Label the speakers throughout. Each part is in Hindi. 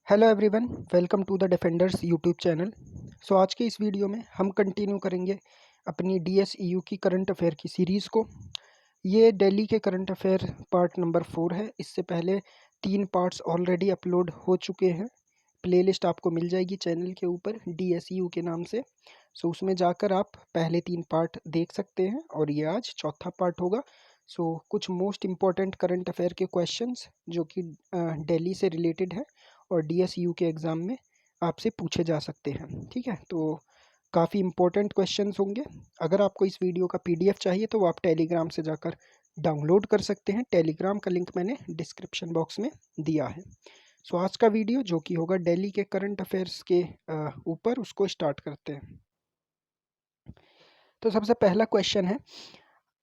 Speaker 1: Hello everyone, welcome to the Defenders YouTube channel. So आज के इस वीडियो में हम कंटिन्यू करेंगे अपनी डीएसईयू की करंट अफेयर की सीरीज़ को। ये दिल्ली के करंट अफेयर पार्ट नंबर 4 है। इससे पहले 3 पार्ट्स ऑलरेडी अपलोड हो चुके हैं। प्लेलिस्ट आपको मिल जाएगी चैनल के ऊपर डीएसईयू के नाम से। सो उसमें जाकर आप पहले 3 पार्ट देख सकते हैं और ये आज चौथा पार्ट होगा। सो कुछ मोस्ट इम्पॉर्टेंट करंट अफेयर के क्वेश्चंस जो कि दिल्ली से रिलेटेड है और डीएसयू के एग्ज़ाम में आपसे पूछे जा सकते हैं। ठीक है, तो काफ़ी इंपॉर्टेंट क्वेश्चंस होंगे। अगर आपको इस वीडियो का पीडीएफ चाहिए तो वो आप टेलीग्राम से जाकर डाउनलोड कर सकते हैं। टेलीग्राम का लिंक मैंने डिस्क्रिप्शन बॉक्स में दिया है। सो आज का वीडियो जो कि होगा दिल्ली के करंट अफेयर्स के ऊपर, उसको स्टार्ट करते हैं। तो सबसे पहला क्वेश्चन है,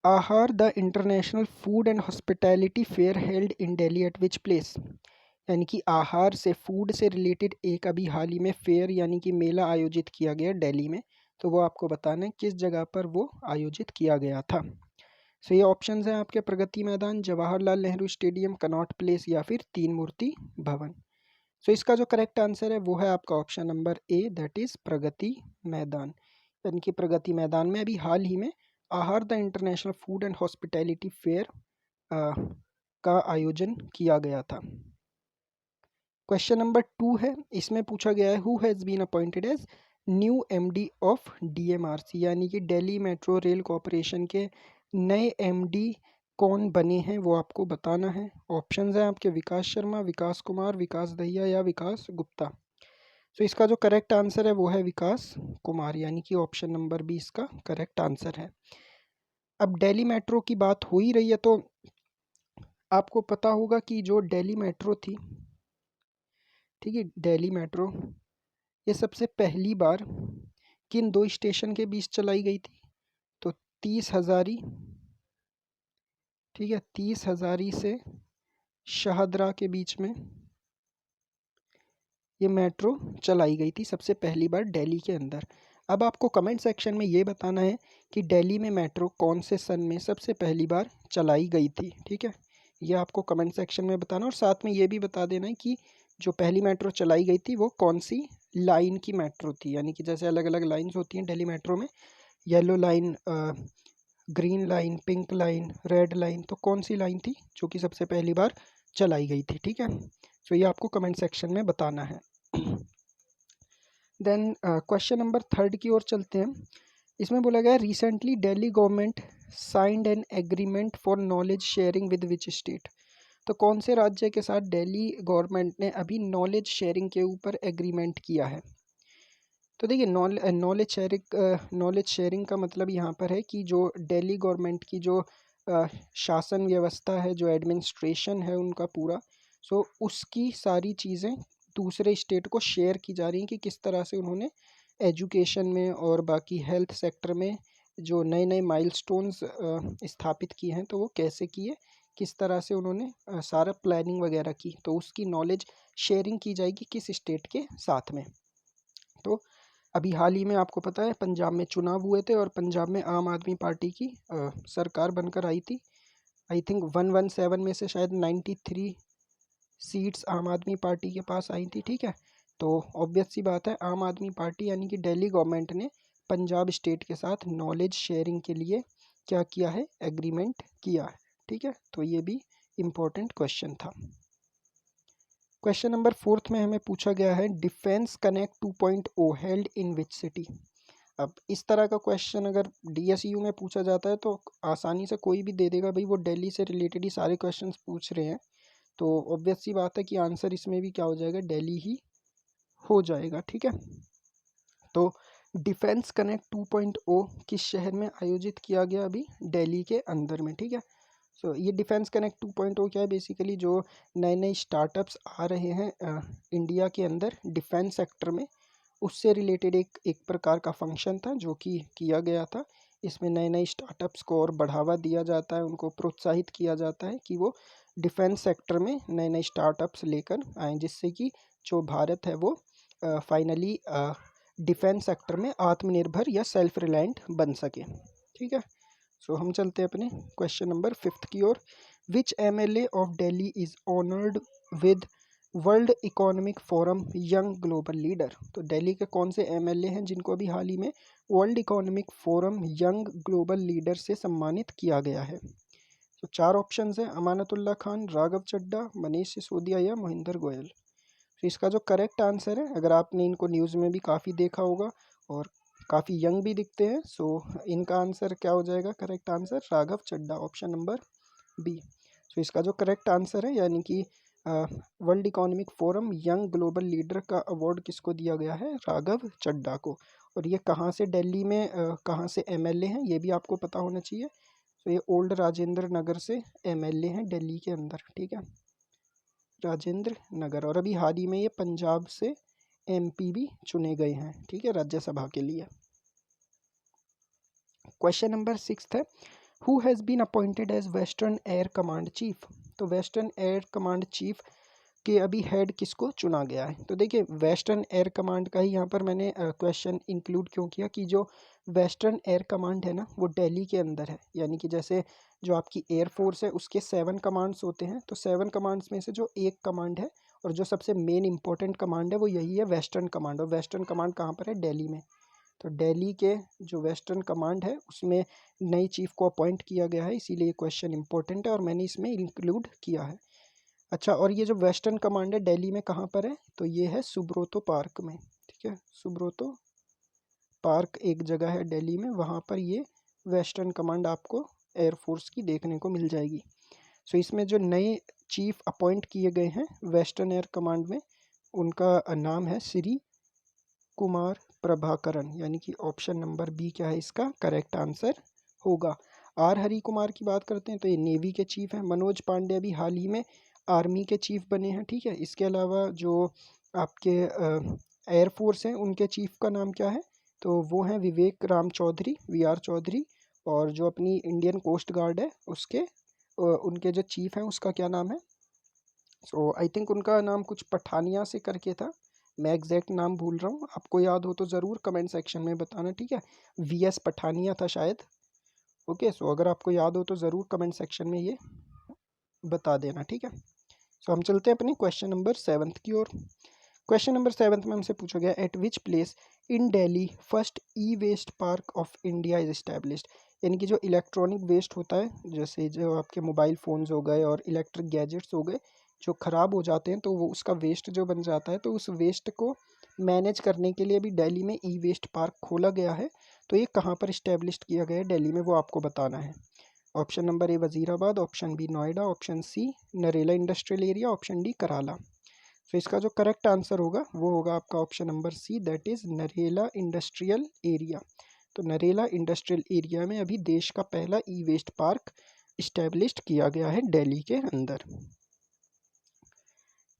Speaker 1: आहार the international food and hospitality fair held in Delhi eight which place. यानी कि आहार से, फूड से रिलेटेड एक अभी हाल ही में फेयर यानी कि मेला आयोजित किया गया दिल्ली में। तो वो आपको बताना है किस जगह पर वो आयोजित किया गया था। सो ये ऑप्शंस हैं आपके, Pragati Maidan, Jawaharlal Nehru stadium, Connaught place या फिर तीन मूर्ति भवन। सो इसका जो करेक्ट आंसर है वो है आपका option number A, that is Pragati Maidan. यानी कि प्रगति मैदान में अभी हाल ही में आहार the international food and hospitality fair का आयोजन किया गया था। क्वेश्चन नंबर 2 है, इसमें पूछा गया है who has been appointed as new MD of DMRC. यानी कि दिल्ली मेट्रो रेल कॉरपोरेशन के नए एमडी कौन बने हैं वो आपको बताना है। ऑप्शंस हैं आपके, विकास शर्मा, विकास कुमार, विकास दहिया या विकास गुप्ता। तो इसका जो करेक्ट आंसर है वो है विकास कुमार, यानी कि ऑप्शन नंबर बी इसका करेक्ट आंसर है। अब दिल्ली मेट्रो की बात हो ही रही है तो आपको पता होगा कि जो दिल्ली मेट्रो थी, ठीक है, दिल्ली मेट्रो ये सबसे पहली बार किन दो स्टेशन के बीच चलाई गई थी। तो 30 हज़ारी, ठीक है, 30 हज़ारी से शाहदरा के बीच में ये मेट्रो चलाई गई थी सबसे पहली बार दिल्ली के अंदर। अब आपको कमेंट सेक्शन में ये बताना है कि दिल्ली में मेट्रो कौन से सन में सबसे पहली बार चलाई गई थी। ठीक है, ये आपको कमेंट सेक्शन में बताना और साथ में ये भी बता देना है कि जो पहली मेट्रो चलाई गई थी वो कौन सी लाइन की मेट्रो थी। यानी कि जैसे अलग अलग लाइन्स होती हैं दिल्ली मेट्रो में, yellow line, green line, pink line, red line, तो कौन सी लाइन थी जो कि सबसे पहली बार चलाई गई थी। ठीक है, तो ये आपको कमेंट सेक्शन में बताना है। देन क्वेश्चन नंबर 3 की ओर चलते हैं। इसमें बोला गया recently Delhi government signed an agreement for knowledge sharing with which state. तो कौन से राज्य के साथ दिल्ली गवर्नमेंट ने अभी नॉलेज शेयरिंग के ऊपर एग्रीमेंट किया है। तो देखिए, नॉलेज शेयरिंग का मतलब यहाँ पर है कि जो दिल्ली गवर्नमेंट की जो शासन व्यवस्था है, जो एडमिनिस्ट्रेशन है उनका पूरा, सो उसकी सारी चीज़ें दूसरे स्टेट को शेयर की जा रही हैं कि किस तरह से उन्होंने एजुकेशन में और बाकी हेल्थ सेक्टर में जो नए नए माइलस्टोन्स स्थापित किए हैं तो वो कैसे किए, किस तरह से उन्होंने सारा प्लानिंग वगैरह की, तो उसकी नॉलेज शेयरिंग की जाएगी किस स्टेट के साथ में। तो अभी हाल ही में आपको पता है पंजाब में चुनाव हुए थे और पंजाब में आम आदमी पार्टी की सरकार बनकर आई थी। आई थिंक 117 में से शायद 93 सीट्स आम आदमी पार्टी के पास आई थी। ठीक है, तो ऑब्वियस सी बात है आम आदमी पार्टी यानी कि दिल्ली गवर्नमेंट ने पंजाब स्टेट के साथ नॉलेज शेयरिंग के लिए क्या किया है, एग्रीमेंट किया है। ठीक है, तो ये भी इम्पोर्टेंट क्वेश्चन था। क्वेश्चन नंबर 4 में हमें पूछा गया है defence connect 2.0 held in which city. अब इस तरह का क्वेश्चन अगर डीएसयू में पूछा जाता है तो आसानी से कोई भी दे देगा, भाई वो दिल्ली से रिलेटेड ही सारे क्वेश्चंस पूछ रहे हैं, तो ऑब्वियस सी बात है कि आंसर इसमें भी क्या हो जाएगा, दिल्ली ही हो जाएगा। ठीक है, तो डिफेंस कनेक्ट 2.0 किस शहर में आयोजित किया गया, अभी दिल्ली के अंदर में। ठीक है, सो ये डिफेंस कनेक्ट 2.0 क्या है, बेसिकली जो नए नए स्टार्टअप्स आ रहे हैं इंडिया के अंदर डिफेंस सेक्टर में, उससे रिलेटेड एक एक प्रकार का फंक्शन था जो कि किया गया था। इसमें नए नए स्टार्टअप्स को और बढ़ावा दिया जाता है, उनको प्रोत्साहित किया जाता है कि वो डिफेंस सेक्टर में नए नए स्टार्टअप्स लेकर आएँ, जिससे कि जो भारत है वो फाइनली डिफेंस सेक्टर में आत्मनिर्भर या सेल्फ रिलायंट बन सके। ठीक है, सो हम चलते हैं अपने क्वेश्चन नंबर 5 की ओर। Which MLA of Delhi is honoured with World Economic Forum Young Global Leader. तो दिल्ली के कौन से एमएलए हैं जिनको अभी हाल ही में world Economic Forum Young Global leader से सम्मानित किया गया है? तो चार ऑप्शंस हैं, अमानतुल्लाह खान, राघव चड्ढा, मनीष सिसोदिया या मोहिंदर गोयल। तो इसका जो करेक्ट आंसर है, अगर आपने इनको न्यूज़ में भी काफ़ी देखा होगा और काफ़ी यंग भी दिखते हैं, सो इनका आंसर क्या हो जाएगा? Correct answer Raghav Chadha, option number B. So इसका जो करेक्ट आंसर है, यानी कि World Economic Forum Young Global Leader का अवार्ड किसको दिया गया है? राघव चड्ढा को। और ये कहाँ से दिल्ली में कहाँ से एमएलए हैं, ये भी आपको पता होना चाहिए। तो ये ओल्ड राजेंद्र नगर से एमएलए हैं दिल्ली के अंदर, ठीक है, राजेंद्र नगर। और अभी हाल ही में ये पंजाब से एमपी भी चुने गए हैं, ठीक है, राज्यसभा के लिए। क्वेश्चन नंबर 6 है, who has been appointed as western air command chief? तो वेस्टर्न एयर कमांड चीफ के अभी हेड किसको चुना गया है? तो देखिए, वेस्टर्न एयर कमांड का ही यहाँ पर मैंने क्वेश्चन इंक्लूड क्यों किया कि जो वेस्टर्न एयर कमांड है ना, वो दिल्ली के अंदर है। यानी कि जैसे जो आपकी एयरफोर्स है उसके 7 कमांड्स होते हैं, तो 7 कमांड्स में से जो एक कमांड है और जो सबसे मेन इंपॉर्टेंट कमांड है वो यही है, वेस्टर्न कमांड। और वेस्टर्न कमांड कहाँ पर है? दिल्ली में। तो दिल्ली के जो वेस्टर्न कमांड है उसमें नई चीफ को अपॉइंट किया गया है, इसीलिए ये क्वेश्चन इंपॉर्टेंट है और मैंने इसमें इंक्लूड किया है। अच्छा, और ये जो वेस्टर्न कमांड है दिल्ली में कहाँ पर है? तो ये है सुब्रोतो पार्क में, ठीक है, सुब्रोतो पार्क एक जगह है दिल्ली में, वहाँ पर ये वेस्टर्न कमांड आपको एयरफोर्स की देखने को मिल जाएगी। सो इसमें जो नए चीफ अपॉइंट किए गए हैं वेस्टर्न एयर कमांड में, उनका नाम है श्री कुमार प्रभाकरन, यानी कि ऑप्शन नंबर बी क्या है इसका करेक्ट आंसर होगा। आर हरी कुमार की बात करते हैं तो ये नेवी के चीफ हैं। मनोज पांडे अभी हाल ही में आर्मी के चीफ बने हैं, ठीक है। इसके अलावा जो आपके एयरफोर्स हैं उनके चीफ का नाम क्या है? तो वो हैं विवेक राम चौधरी, वी आर चौधरी। और जो अपनी इंडियन कोस्ट गार्ड है उसके उनके जो चीफ हैं उसका क्या नाम है? सो आई थिंक उनका नाम कुछ पठानिया से करके था, मैं एग्जैक्ट नाम भूल रहा हूँ। आपको याद हो तो ज़रूर कमेंट सेक्शन में बताना, ठीक है। वीएस पठानिया था शायद। ओके, सो अगर आपको याद हो तो ज़रूर कमेंट सेक्शन में ये बता देना, ठीक है। सो हम चलते हैं अपने क्वेश्चन नंबर 7 की ओर। क्वेश्चन नंबर 7 में हमसे पूछा गया, at which place in Delhi first e waste park of India is established? यानी कि जो इलेक्ट्रॉनिक वेस्ट होता है, जैसे जो आपके मोबाइल फ़ोन्स हो गए और इलेक्ट्रिक गैजेट्स हो गए जो ख़राब हो जाते हैं, तो वो उसका वेस्ट जो बन जाता है, तो उस वेस्ट को मैनेज करने के लिए भी दिल्ली में ई वेस्ट पार्क खोला गया है। तो ये कहाँ पर इस्टेब्लिश्ड किया गया है दिल्ली में, वो आपको बताना है। Option number A Wazirabad, option B Noida, option C Narela industrial area, option D Karala. तो इसका जो करेक्ट आंसर होगा वो होगा आपका option number C, that is Narela industrial area. तो नरेला इंडस्ट्रियल एरिया में अभी देश का पहला ई वेस्ट पार्क इस्टेब्लिश्ड किया गया है दिल्ली के अंदर।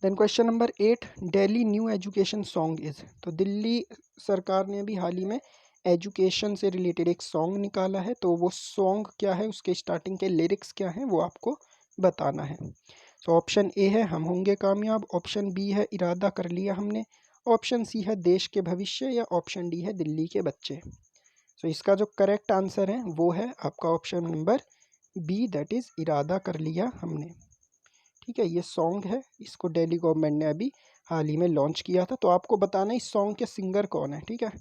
Speaker 1: Then question number 8, Delhi new education song is? तो दिल्ली सरकार ने अभी हाल ही में एजुकेशन से रिलेटेड एक सॉन्ग निकाला है, तो वो सॉन्ग क्या है, उसके स्टार्टिंग के लिरिक्स क्या हैं, वो आपको बताना है। तो ऑप्शन ए है हम होंगे कामयाब, ऑप्शन बी है इरादा कर लिया हमने, ऑप्शन सी है देश के भविष्य, या ऑप्शन डी है दिल्ली के बच्चे। तो इसका जो करेक्ट आंसर है वो है आपका option number B, that is इरादा कर लिया हमने, ठीक है। ये सॉन्ग है, इसको दिल्ली गवर्नमेंट ने अभी हाल ही में लॉन्च किया था। तो आपको बताना है इस सॉन्ग के सिंगर कौन है, ठीक है।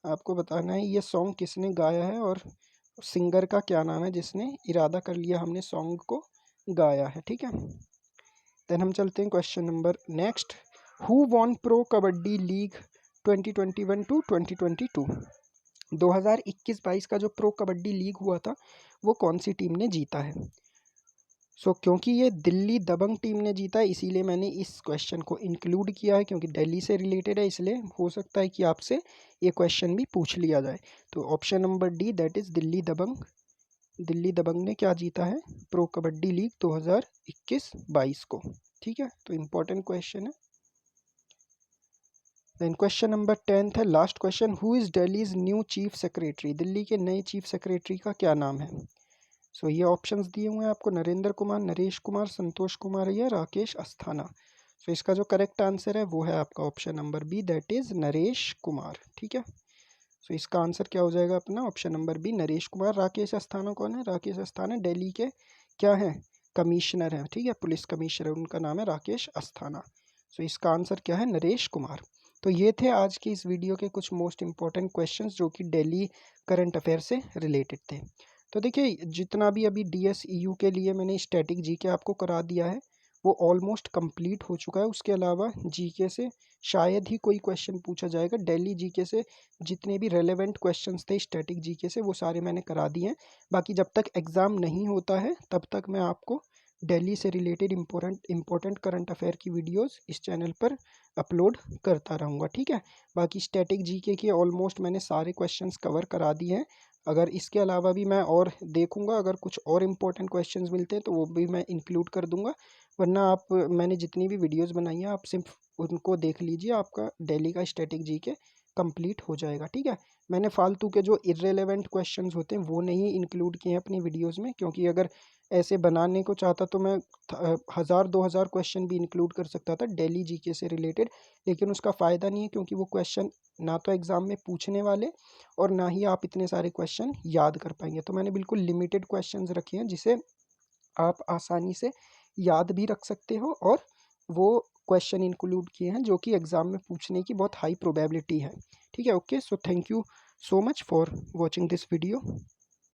Speaker 1: आपको बताना है ये सॉन्ग किसने गाया है और सिंगर का क्या नाम है जिसने इरादा कर लिया हमने सॉन्ग को गाया है, ठीक है। देन हम चलते हैं question number next, who won pro Kabaddi league 2021 to 2022? 2021-22 का जो प्रो कबड्डी लीग हुआ था वो कौन सी टीम ने जीता है? सो क्योंकि ये दिल्ली दबंग टीम ने जीता है इसीलिए मैंने इस क्वेश्चन को इंक्लूड किया है, क्योंकि दिल्ली से रिलेटेड है, इसलिए हो सकता है कि आपसे ये क्वेश्चन भी पूछ लिया जाए। तो option number D, that is Delhi Dabang. Delhi Dabang ने क्या जीता है? प्रो कबड्डी लीग 2021-22 को, ठीक है। तो इम्पोर्टेंट क्वेश्चन है। देन क्वेश्चन नंबर 10 है, last question, who is Delhi's new chief secretary? Delhi के नए चीफ सेक्रेटरी का क्या नाम है? सो ये ऑप्शंस दिए हुए हैं आपको, नरेंद्र कुमार, नरेश कुमार, संतोष कुमार या राकेश अस्थाना। सो इसका जो करेक्ट आंसर है वो है आपका option number B, that is Naresh Kumar, ठीक है। सो इसका आंसर क्या हो जाएगा अपना? Option number B, Naresh Kumar. Rakesh Asthana कौन है? राकेश अस्थाना दिल्ली के क्या हैं? कमिश्नर हैं, ठीक है, पुलिस कमिश्नर, उनका नाम है राकेश अस्थाना। सो इसका आंसर क्या है? नरेश कुमार। तो ये थे आज की इस वीडियो के कुछ मोस्ट इंपॉर्टेंट क्वेश्चंस जो कि दिल्ली करंट अफेयर से रिलेटेड थे। तो देखिए, जितना भी अभी DSEU के लिए मैंने स्टैटिक जीके आपको करा दिया है वो ऑलमोस्ट कंप्लीट हो चुका है। उसके अलावा जीके से शायद ही कोई क्वेश्चन पूछा जाएगा। दिल्ली जीके से जितने भी रेलेवेंट क्वेश्चंस थे स्टैटिक जीके से वो सारे मैंने करा दिए हैं। बाकी जब तक एग्ज़ाम नहीं होता है तब तक मैं आपको दिल्ली से रिलेटेड इम्पोर्टेंट करंट अफेयर की वीडियोस इस चैनल पर अपलोड करता रहूँगा, ठीक है। बाकी स्टैटिक जीके के ऑलमोस्ट मैंने सारे क्वेश्चंस कवर करा दिए हैं। अगर इसके अलावा भी मैं और देखूंगा, अगर कुछ और इम्पोर्टेंट क्वेश्चंस मिलते हैं तो वो भी मैं इंक्लूड कर दूंगा। वरना आप, मैंने जितनी भी वीडियोस बनाई हैं आप सिर्फ उनको देख लीजिए, आपका दिल्ली का स्टैटिक जीके कंप्लीट हो जाएगा, ठीक है। मैंने फालतू के जो इर्रेलेवेंट क्वेश्चंस होते हैं वो नहीं इंक्लूड किए हैं अपनी वीडियोस में, क्योंकि अगर ऐसे बनाने को चाहता तो मैं 1000-2000 क्वेश्चन भी इंक्लूड कर सकता था दिल्ली जीके से रिलेटेड। लेकिन उसका फ़ायदा नहीं है, क्योंकि वो क्वेश्चन ना तो एग्ज़ाम में पूछने वाले और ना ही आप इतने सारे क्वेश्चन याद कर पाएंगे। तो मैंने बिल्कुल लिमिटेड क्वेश्चंस रखे हैं जिसे आप आसानी से याद भी रख सकते हो, और वो क्वेश्चन इंक्लूड किए हैं जो कि एग्ज़ाम में पूछने की बहुत हाई प्रोबेबिलिटी है, ठीक है। Okay, so thank you so much for watching this video.